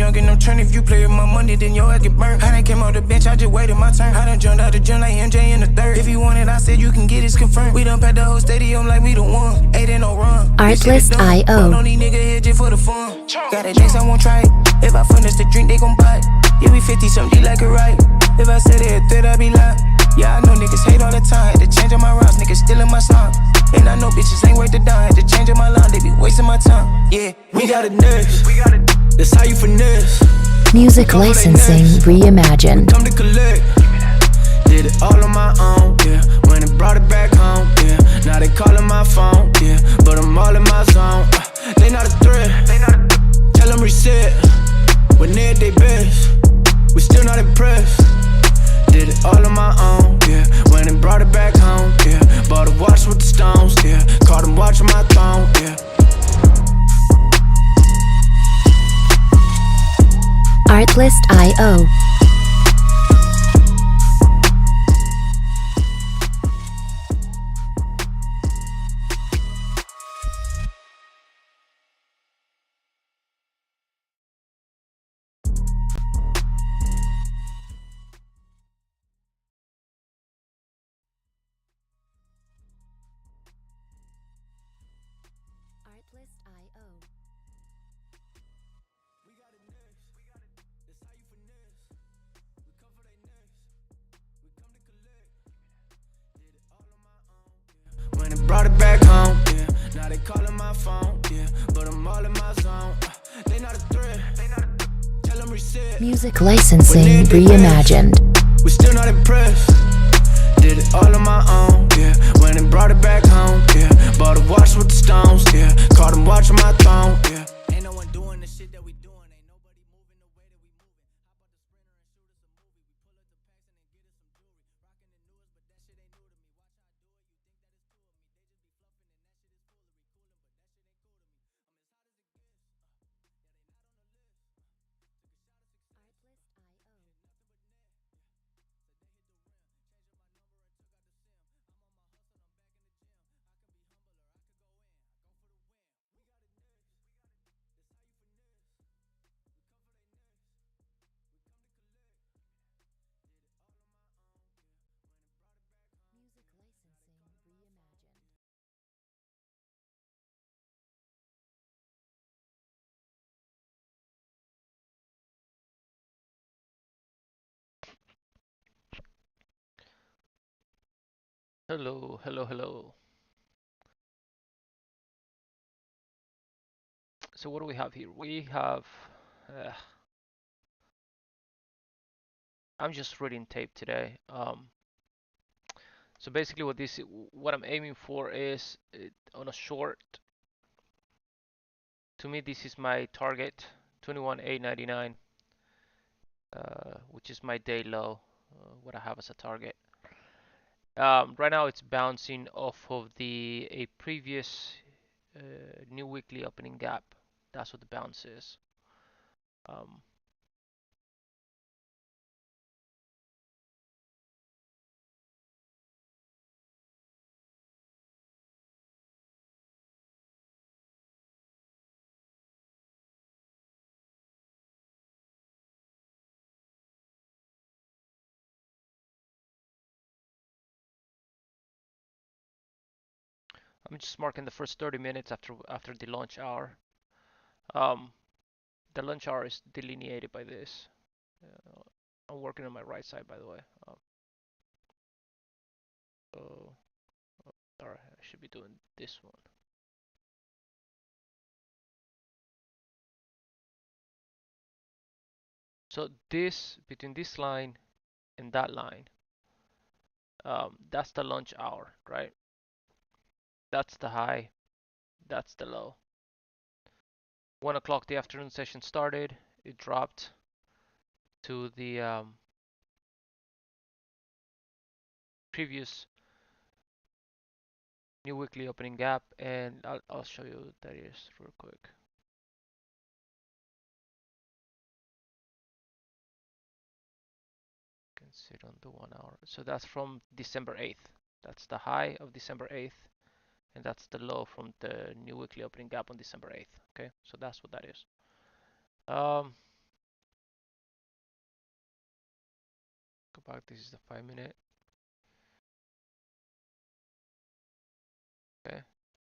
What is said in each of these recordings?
don't get no turn. If you play with my money, then your ass get burnt. I done came off the bench, I just waited my turn. I done jumped out the gym like MJ in the third. If you want it, I said you can get it confirmed. We done packed the whole stadium like we the one. Ain't in no run. Artlist.io. Don't need nigga here just for the fun. Got a drinks, I won't try it. If I furnish the drink, they gon' buy it. Yeah, we 50 something, like it right. If I said it, third, I be lying. Yeah, I know niggas hate all the time. Had to change up my routes, niggas stealing my song. And I know bitches ain't worth the dime. Had to change up my line, they be wasting my time. Yeah, we got a nurse. That's how you finesse. Music licensing reimagined. Come to collect. Did it all on my own, yeah. When it brought it back home, yeah. Now they calling my phone, yeah. But I'm all in my zone. They not a threat. Tell them reset. When they at they best, we still not impressed. Did it all on my own, yeah. When it brought it back home, yeah. Bought a watch with the stones, yeah. Caught them watching my throne, yeah. Artlist.io. Artlist.io. We got it next. That's how you finesse. We come for they next. We come to collect. Did it all on my own, yeah. When it brought it back home, yeah. Now they calling my phone, yeah. But I'm all in my zone. They not a threat. Tell them reset. Music licensing reimagined. We still not impressed. Did it all on my own, yeah. When it brought it back home, yeah. Bought a watch with the stones, yeah. Caught them watching my throne, yeah. Ain't no one doing the shit that we doing. Ain't nobody moving the way that we moving. Hop out the sprinter and shoot us a movie. We pull up the packs and then get us some jewelry. Rocking the newest, but that shit ain't new to me. Watch how I do it, you think that it's cool with me. They just be fluffing and that shit is foolery. Coolin', but that shit ain't cool to me. I'm as hot as it gets. Yeah, they not on the list. Took a shot of success. Artlist.io. Nothing but net. So they hit the rim. Changed up my number and took out the sim. I'm on my hustle, I'm back in the gym. I can be humbler, I could go in. I go for the win. We got it next. That's how you finesse. We come for they next. We come to collect. Did it all on my own, yeah. When it brought it back home. Music licensing reimagined. Hello, hello, hello. So what do we have here? We have, uh, I'm just reading tape today. So basically what I'm aiming for is on a short. To me, this is my target, 21,899, which is my day low, what I have as a target. Right now it's bouncing off of a previous new weekly opening gap. That's what the bounce is. Um, I'm just marking the first 30 minutes after the launch hour. Um, the lunch hour is delineated by this. Uh, I'm working on my right side, by the way. So, sorry, I should be doing this one. So between this line and that line, that's the lunch hour, right? That's the high, that's the low. 1 o'clock the afternoon session started. It dropped to the previous new weekly opening gap, and I'll show you what that is real quick. You can see it on the 1 hour. So that's from December 8th. That's the high of December 8th, and that's the low from the new weekly opening gap on December 8th. Okay, so that's what that is. Um, back. This is the 5-minute. Okay.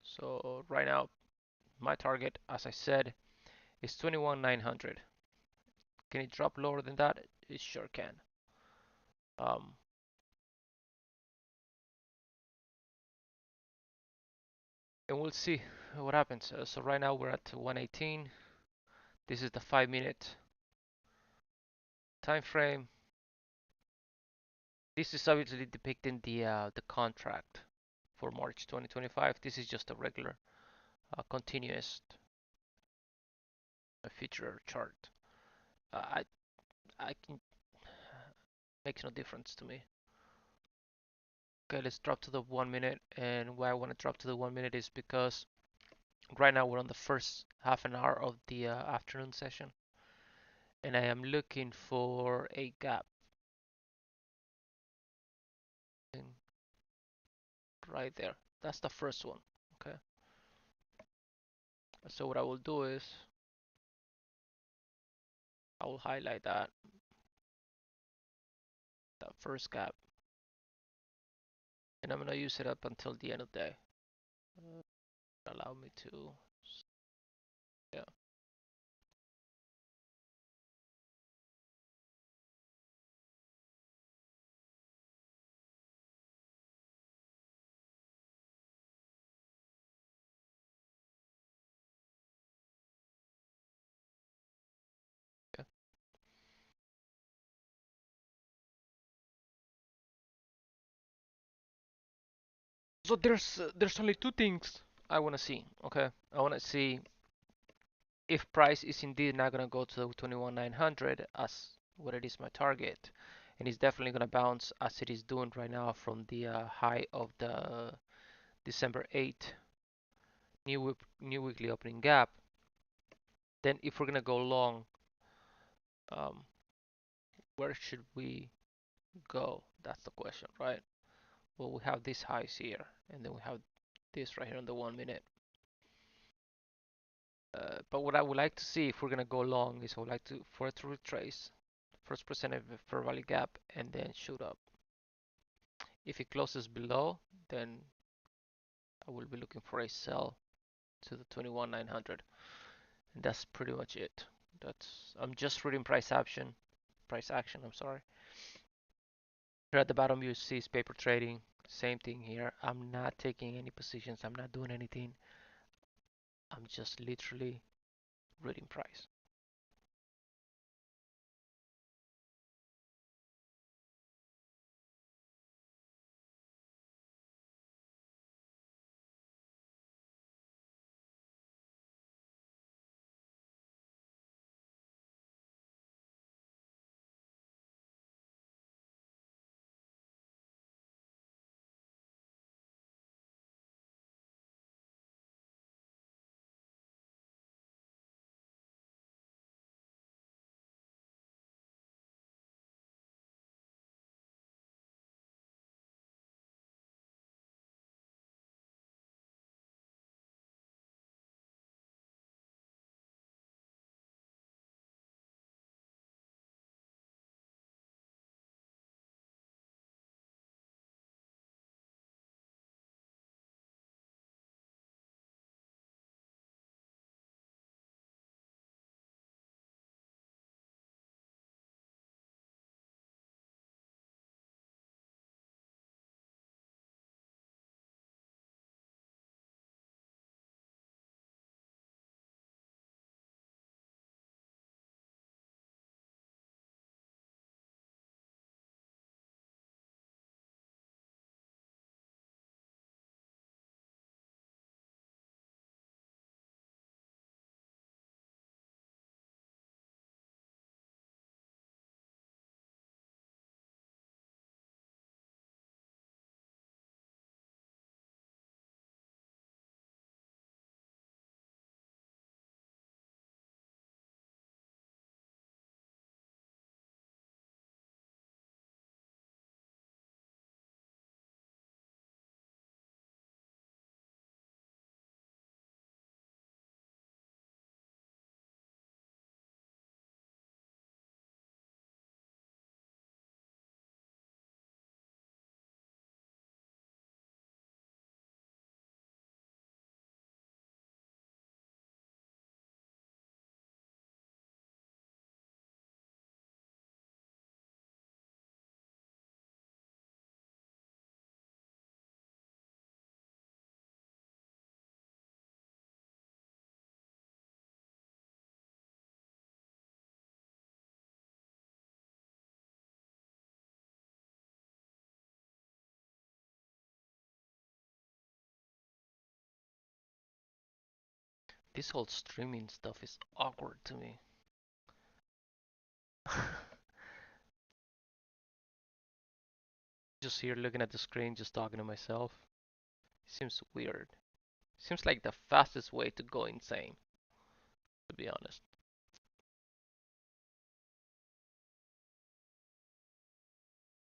So right now, my target, as I said, is 21,900. Can it drop lower than that? It sure can. Um, and we'll see what happens. So right now we're at 118. This is the 5-minute time frame. This is obviously depicting the contract for March 2025. This is just a regular continuous feature chart. I I can makes no difference to me. Okay, let's drop to the 1 minute. And why I want to drop to the 1 minute is because right now we're on the first half an hour of the afternoon session, and I am looking for a gap right there. That's the first one. Okay. So what I will do is I will highlight that first gap, and I'm gonna use it up until the end of the day. Allow me to, yeah. Yeah. So there's only two things I want to see. Okay, I want to see if price is indeed not gonna go to 21,900 as what it is my target, and it's definitely gonna bounce as it is doing right now from the high of the December 8 new weekly opening gap. Then if we're gonna go long, um, where should we go? That's the question, right? Well, we have these highs here, and then we have this right here on the 1 minute. But what I would like to see if we're gonna go long is I would like to for it to retrace first percent of the fair value gap and then shoot up. If it closes below, then I will be looking for a sell to the 21,900, and that's pretty much it. I'm just reading price action. I'm sorry. Here at the bottom you see is paper trading. Same thing here. I'm not taking any positions. I'm not doing anything. I'm just literally reading price. This whole streaming stuff is awkward to me. Just here looking at the screen, just talking to myself. Seems weird. Seems like the fastest way to go insane, to be honest.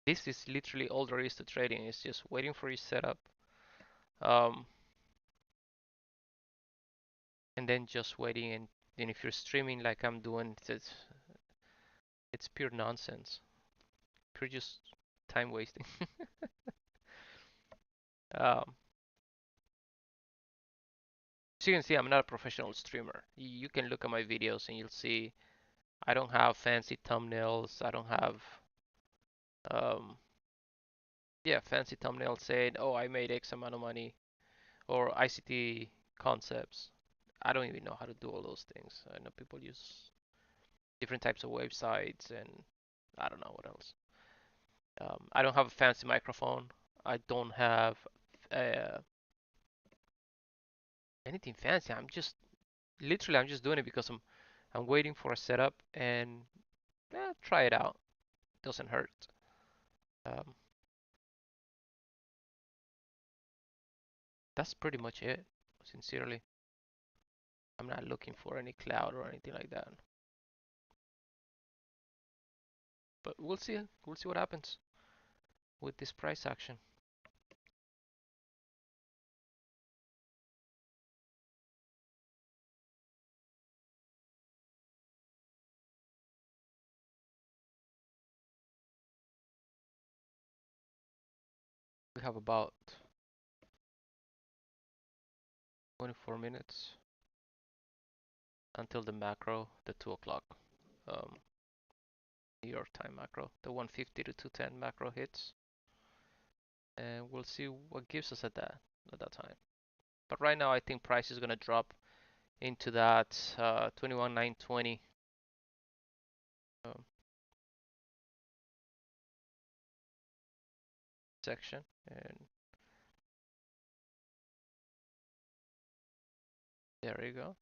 This is literally all there is to trading. It's just waiting for your setup. And then just waiting, and then if you're streaming like I'm doing, it's pure nonsense. Pure just time wasting. um, so you can see I'm not a professional streamer. You can look at my videos and you'll see I don't have fancy thumbnails. I don't have fancy thumbnails saying, oh, I made X amount of money, or ICT concepts. I don't even know how to do all those things. I know people use different types of websites, and I don't know what else. I don't have a fancy microphone. I don't have uh, anything fancy. I'm just doing it because I'm waiting for a setup and try it out. Doesn't hurt. Um, that's pretty much it. Sincerely, I'm not looking for any cloud or anything like that. But we'll see. We'll see what happens with this price action. We have about 24 minutes until the macro, the 2 o'clock New York time macro, the 150 to 210 macro hits, and we'll see what gives us at that time. But right now, I think price is gonna drop into that 21,920 section, and there you go.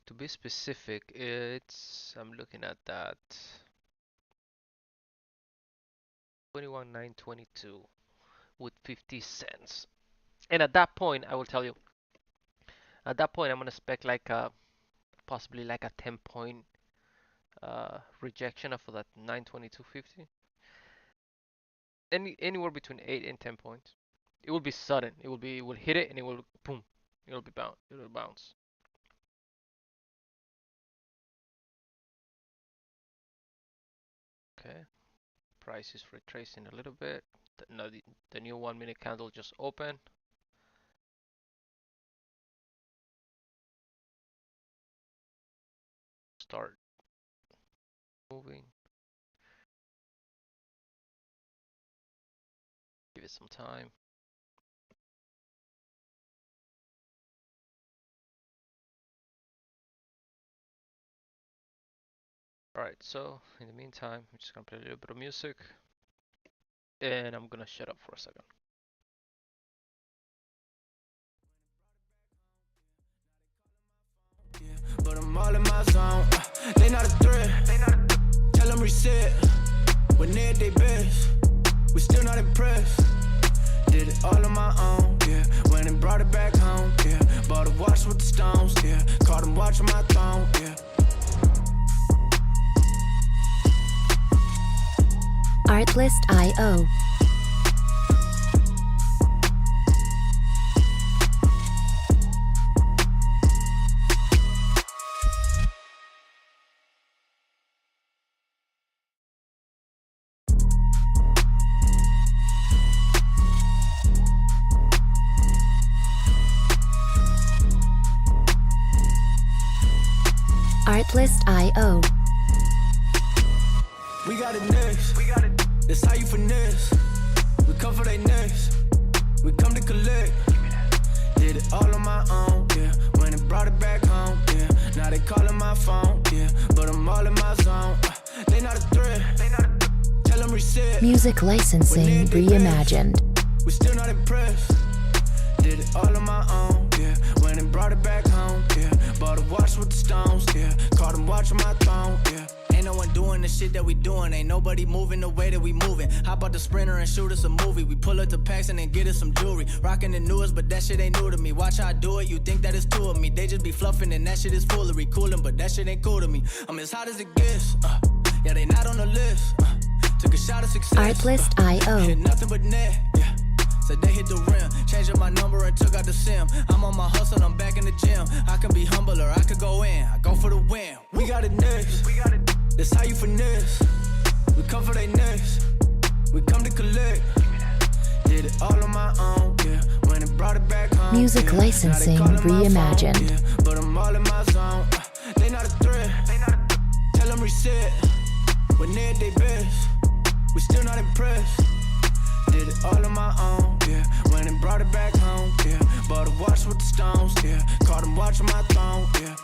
To be specific, I'm looking at that 21,922 with 50 cents. And at that point, I will tell you, at that point, I'm gonna expect like possibly like a 10 point rejection for that 922.50. Anywhere between 8 and 10 points. It will be sudden. It will hit it and it will boom. It will bounce. Okay. Price is retracing a little bit. The new 1 minute candle just opened. Start moving. Give it some time. Alright, so in the meantime, I'm just gonna play a little bit of music. And I'm gonna shut up for a second. But I'm all in my zone. They not a threat. Tell them reset. When they're at their best, we still not impressed. Did it all on my own, yeah. Went and brought it back home, yeah. Bought a watch with the stones, yeah. Caught them watching my throne, yeah. Artlist.io Artlist.io. We got it next. That's how you finesse. We come for they next. We come to collect. Did it all on my own, yeah. When it brought it back home, yeah. Now they calling my phone, yeah. But I'm all in my zone. They not a threat. Tell them reset. Music licensing reimagined. We still not impressed. Did it all on my own, yeah. When it brought it back home, yeah. Bought a watch with the stones, yeah. Caught them watching my throne, yeah. Ain't no one doing the shit that we doing. Ain't nobody moving the way that we moving. Hop out the Sprinter and shoot us a movie. We pull up to Paxton and get us some jewelry. Rocking the newest, but that shit ain't new to me. Watch how I do it, you think that it's two of me. They just be fluffing and that shit is foolery. Coolin', but that shit ain't cool to me. I'm as hot as it gets. Yeah, they not on the list. Took a shot of success. Artlist.io. Hit nothing but net. Yeah. Said they hit the rim, changed up my number and took out the sim. I'm on my hustle, I'm back in the gym. I can be humble or I could go in. I go for the win. We got it next. That's how you finesse. We come for they next. We come to collect. Did it all on my own, yeah. When it brought it back home. Music yeah. licensing Now they calling my reimagined. phone, yeah. But I'm all in my zone. They not a threat. Tell them reset. When they at they best. We still not impressed. Did it all on my own, yeah. When it brought it back home, yeah. Bought a watch with the stones, yeah. Caught them watching my throne, yeah.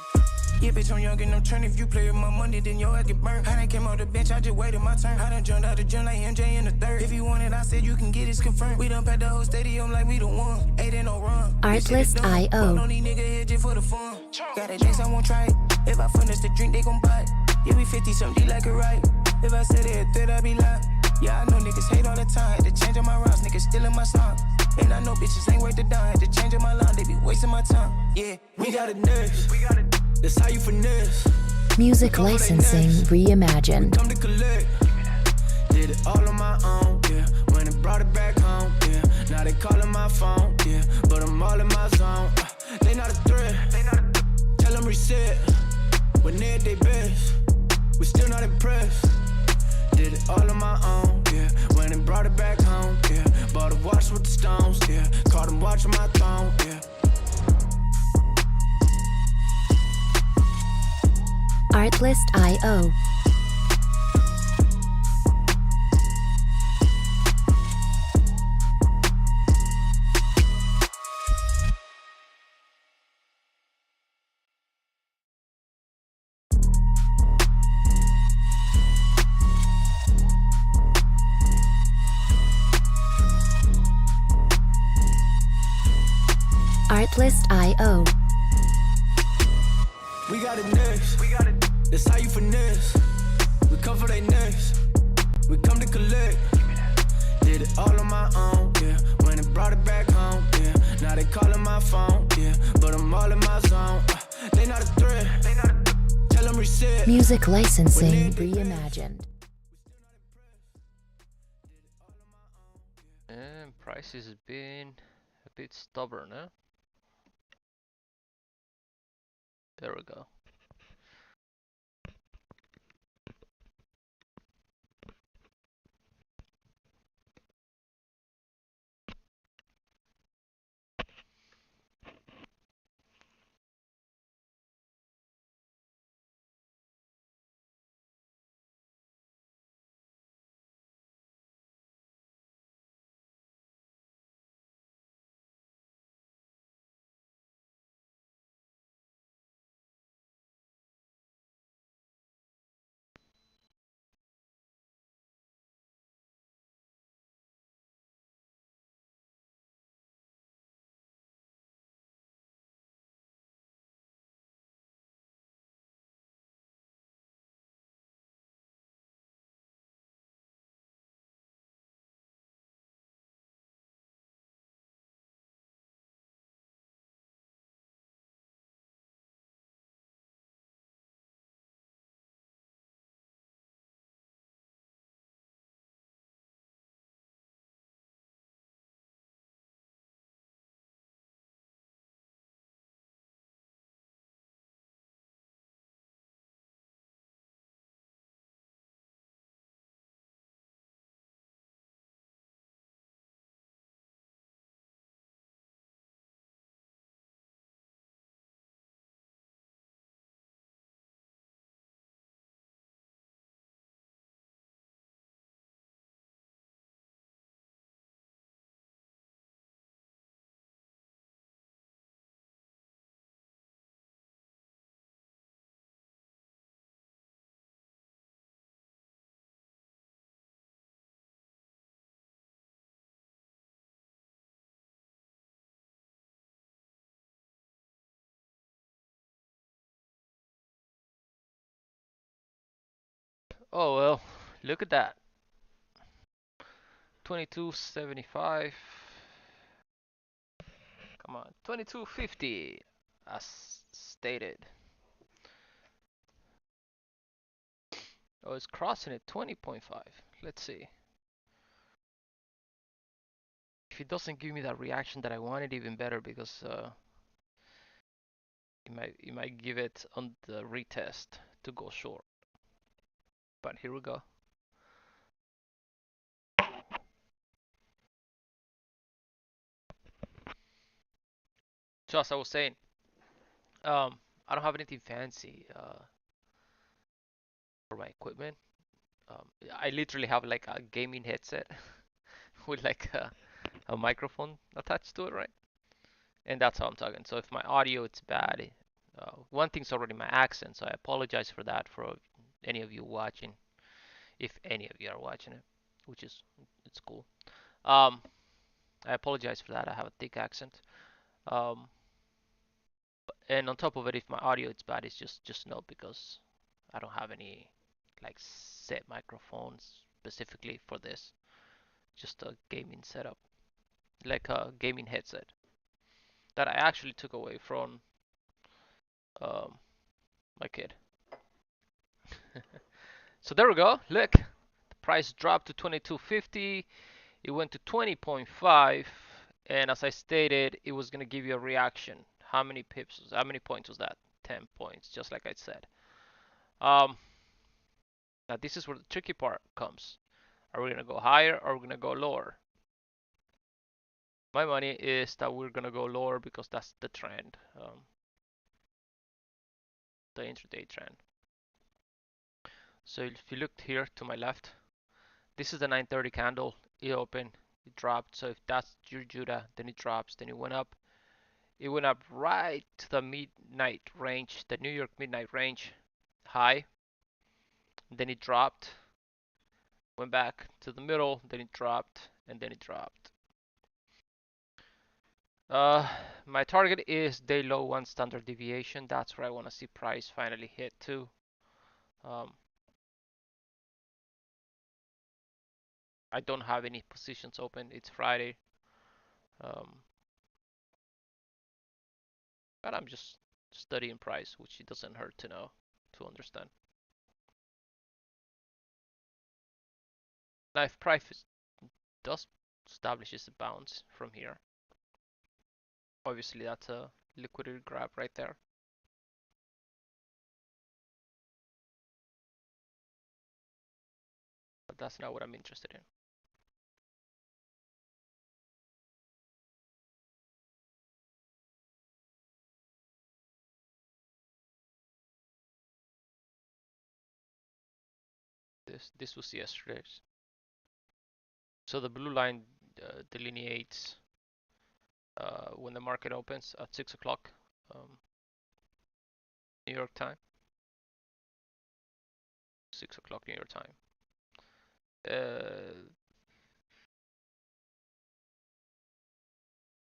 Yeah, bitch, I'm young and I'm turning. If you play with my money, then your ass get burned. I done came off the bench, I just waited my turn. I done jumped out the gym like MJ in the third. If you want it, I said you can get it, confirmed. We done packed the whole stadium like we the one. Ain't in no run. Artlist.io. Don't these niggas here just for the fun. Got a drinks, I won't try it. If I finish the drink, they gon' buy it. Yeah, we 50 something like a right. If I said it a threat, I be lying. Yeah, I know niggas hate all the time. Had to change up my routes, niggas stealing my song. And I know bitches ain't worth the dime. Had to change up my line, they be wasting my time. Yeah, we got it next. That's how you finesse. Music licensing reimagined. Come to collect. Did it all on my own, yeah. When it brought it back home, yeah. Now they calling my phone, yeah. But I'm all in my zone. They not a threat. Tell them reset. When they at they best. We still not impressed. Did it all on my own, yeah. When it brought it back home, yeah. Bought a watch with the stones, yeah. Caught them watching my throne, yeah. Artlist.io. Artlist.io. We got it next. That's how you finesse. We come for they next. We come to collect. Did it all on my own, yeah. When it brought it back home, yeah. Now they calling my phone, yeah. But I'm all in my zone. They not a threat. Tell them reset. Music licensing reimagined. And prices has been a bit stubborn, huh? There we go. Oh well, look at that. 2275. Come on, 2250 as stated. Oh, it's crossing at 20.5. Let's see. If it doesn't give me that reaction that I wanted, even better, because it might give it on the retest to go short. But here we go. So as I was saying, I don't have anything fancy for my equipment. I literally have like a gaming headset with like a microphone attached to it, right? And that's how I'm talking. So if my audio it's bad, one thing's already my accent, so I apologize for that for any of you watching, if any of you are watching it, which is it's cool. Um, I apologize for that. I have a thick accent. Um, and on top of it, if my audio is bad, it's just no, because I don't have any like set microphones specifically for this. Just a gaming setup, like a gaming headset that I actually took away from um, my kid. So there we go. Look, the price dropped to 22.50. It went to 20.5, and as I stated, it was gonna give you a reaction. How many pips? How many points was that? 10 points, just like I said. Um, Now this is where the tricky part comes. Are we gonna go higher or are we gonna go lower? My money is that we're gonna go lower because that's the trend, the intraday trend. So if you look here to my left, this is the 930 candle. It opened, it dropped. So if that's your Judah, then it drops, then it went up. It went up right to the midnight range, the New York midnight range high. Then it dropped, went back to the middle, then it dropped, and then it dropped. Uh, my target is day low 1 standard deviation. That's where I want to see price finally hit to. Um, I don't have any positions open. It's Friday. Um, but I'm just studying price, which it doesn't hurt to know, to understand. Now, if price does establishes a bounce from here, obviously that's a liquidity grab right there. But that's not what I'm interested in. This was yesterday's. So the blue line delineates when the market opens at 6 o'clock New York time. 6 o'clock New York time.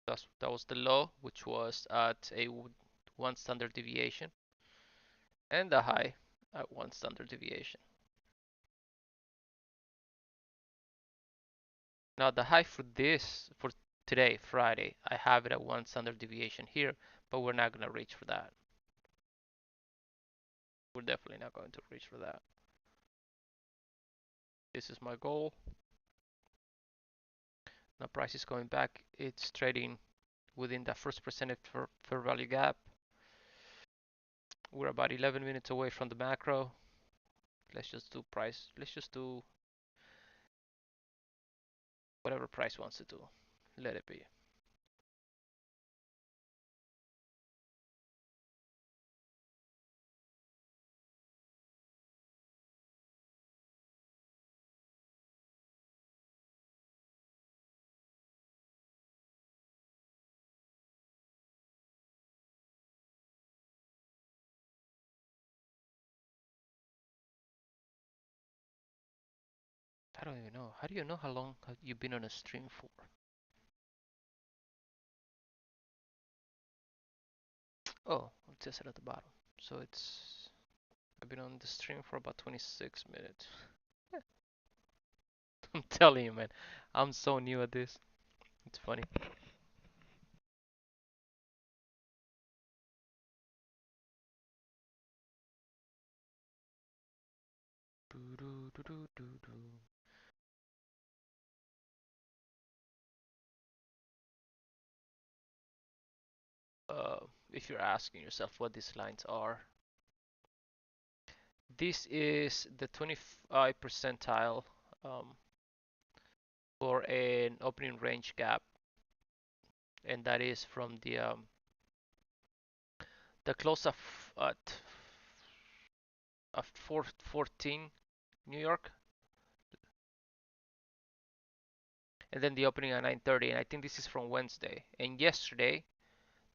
That was the low, which was at a 1 standard deviation, and the high at 1 standard deviation. Now the high for today, Friday, I have it at 1 standard deviation here, but we're not going to reach for that. We're definitely not going to reach for that. This is my goal. Now price is going back. It's trading within that first percentage fair value gap. We're about 11 minutes away from the macro. Let's just do price. Let's just do whatever price wants to do. Let it be. I don't even know. How do you know how long have you been on a stream for? Oh, it says it at the bottom. So it's I've been on the stream for about 26 minutes. I'm telling you, man, I'm so new at this. It's funny. If you're asking yourself what these lines are, this is the 25 percentile for an opening range gap, and that is from the close of at 414 New York, and then the opening at 9:30, and I think this is from Wednesday. And yesterday,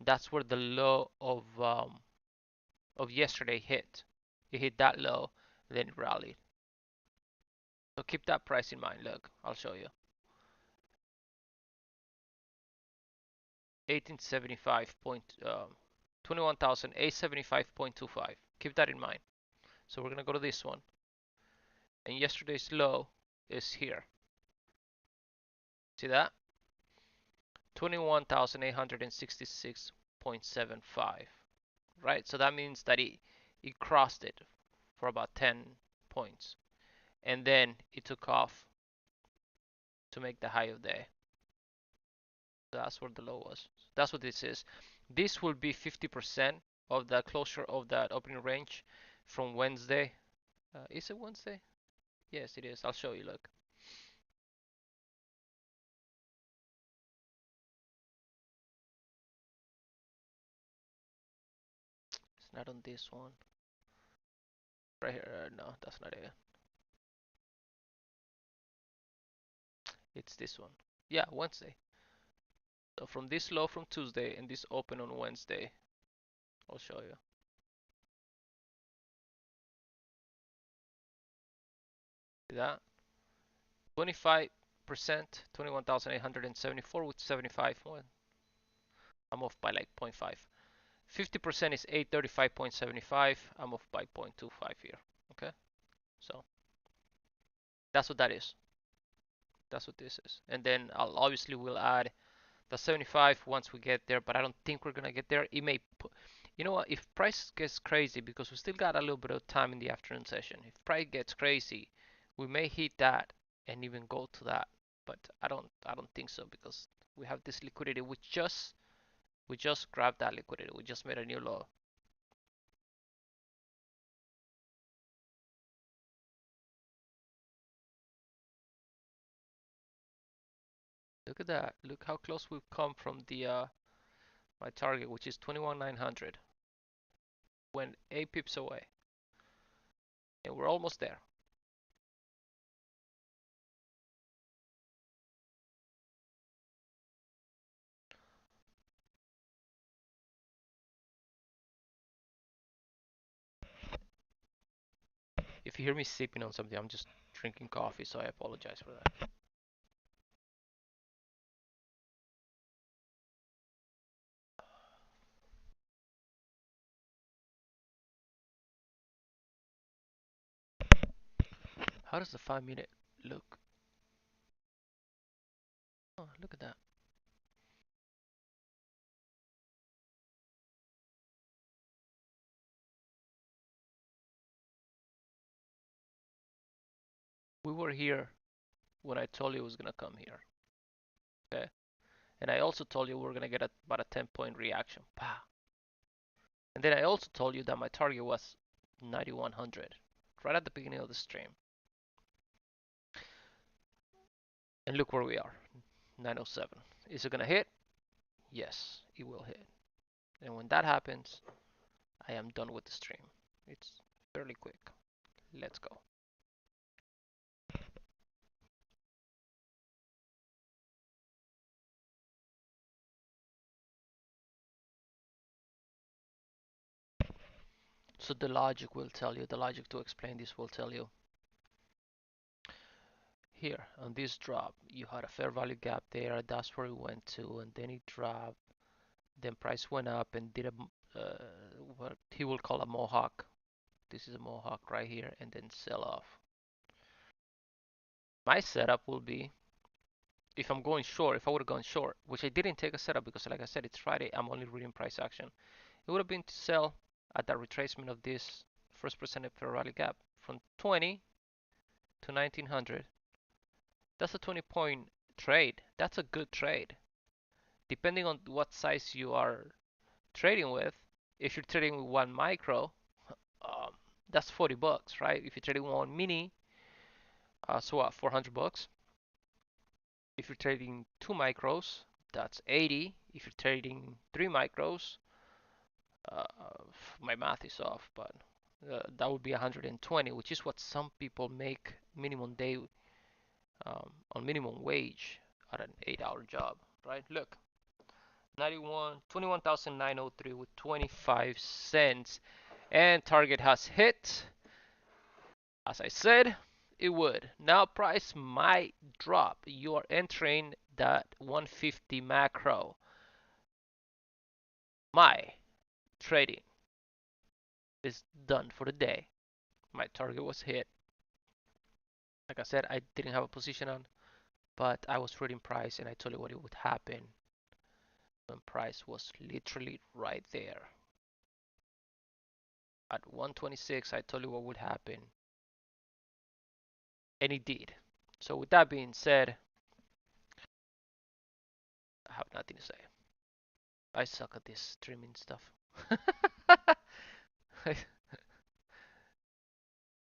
that's where the low of yesterday hit. It hit that low, then it rallied. So keep that price in mind. Look, I'll show you. 1875 point 21,875.25. Keep that in mind. So we're gonna go to this one, and yesterday's low is here. See that? 21,866.75. Right? So that means that it crossed it for about 10 points, and then it took off to make the high of the day. That's where the low was. That's what this is. This will be 50% of the closure of that opening range from Wednesday. Is it Wednesday? Yes, it is. I'll show you. Look. It's not on this one. Right here. No, that's not it. It's this one. Yeah, Wednesday. So from this low from Tuesday and this open on Wednesday, I'll show you. See that? 25%, 21,874 with 75. I'm off by like 0.5. 50% is 835.75. I'm off by 0.25 here. Okay, so that's what that is. That's what this is. And then I'll obviously we'll add the 75 once we get there, but I don't think we're gonna get there. It may, you know what? If price gets crazy, because we still got a little bit of time in the afternoon session. If price gets crazy, we may hit that and even go to that. But I don't think so, because we have this liquidity. We just grabbed that liquidity. We just made a new low. Look at that. Look how close we've come from the my target, which is 21,900. Went 8 pips away, and we're almost there. If you hear me sipping on something, I'm just drinking coffee, so I apologize for that. How does the 5 minute look? Oh, look at that. We were here when I told you it was gonna come here. Okay? And I also told you we were gonna get about a 10-point reaction. Pow. And then I also told you that my target was 9,100 right at the beginning of the stream. And look where we are, 907. Is it gonna hit? Yes, it will hit. And when that happens, I am done with the stream. It's fairly quick. Let's go. So the logic will tell you, the logic to explain this will tell you, here on this drop, you had a fair value gap there, that's where it went to, and then it dropped, then price went up and did a what he will call a mohawk, This is a mohawk right here, and then sell off. My setup will be, if I'm going short, if I would have gone short, which I didn't take a setup because like I said, it's Friday, I'm only reading price action. It would have been to sell at that retracement of this first presented fair rally gap from 20 to 1900. That's a 20-point trade. That's a good trade. Depending on what size you are trading with, if you're trading with one micro, um, that's 40 bucks, right? If you're trading one mini, so what, 400 bucks? If you're trading two micros, that's 80. If you're trading three micros, uh, my math is off, but that would be 120, which is what some people make minimum day on minimum wage at an 8-hour job, right? Look, 21,903 with 25 cents, and target has hit. As I said, it would. Now price might drop. You are entering that 150 macro. My trading is done for the day. My target was hit. Like I said, I didn't have a position on, but I was reading price and I told you what it would happen when price was literally right there. At 126, I told you what would happen, and it did. So with that being said, I have nothing to say. I suck at this streaming stuff.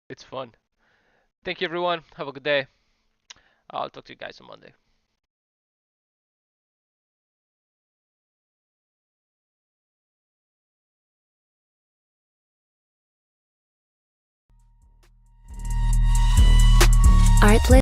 It's fun. Thank you everyone. Have a good day. I'll talk to you guys on Monday.